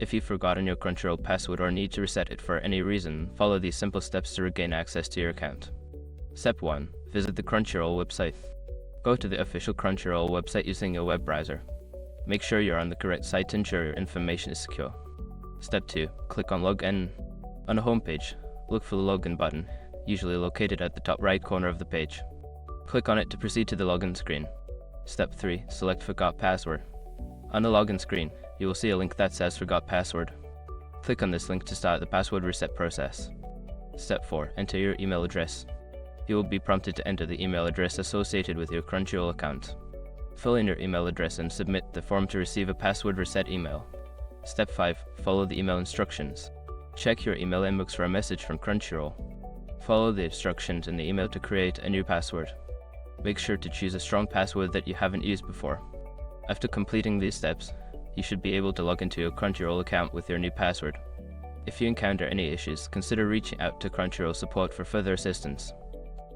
If you've forgotten your Crunchyroll password or need to reset it for any reason, follow these simple steps to regain access to your account. Step 1. Visit the Crunchyroll website. Go to the official Crunchyroll website using your web browser. Make sure you're on the correct site to ensure your information is secure. Step 2. Click on Login. On the homepage, look for the Login button, usually located at the top right corner of the page. Click on it to proceed to the login screen. Step 3. Select Forgot Password. On the login screen, you will see a link that says Forgot Password. Click on this link to start the password reset process. Step 4. Enter your email address. You will be prompted to enter the email address associated with your Crunchyroll account. Fill in your email address and submit the form to receive a password reset email. Step 5. Follow the email instructions. Check your email inbox for a message from Crunchyroll. Follow the instructions in the email to create a new password. Make sure to choose a strong password that you haven't used before. After completing these steps, you should be able to log into your Crunchyroll account with your new password. If you encounter any issues, consider reaching out to Crunchyroll support for further assistance.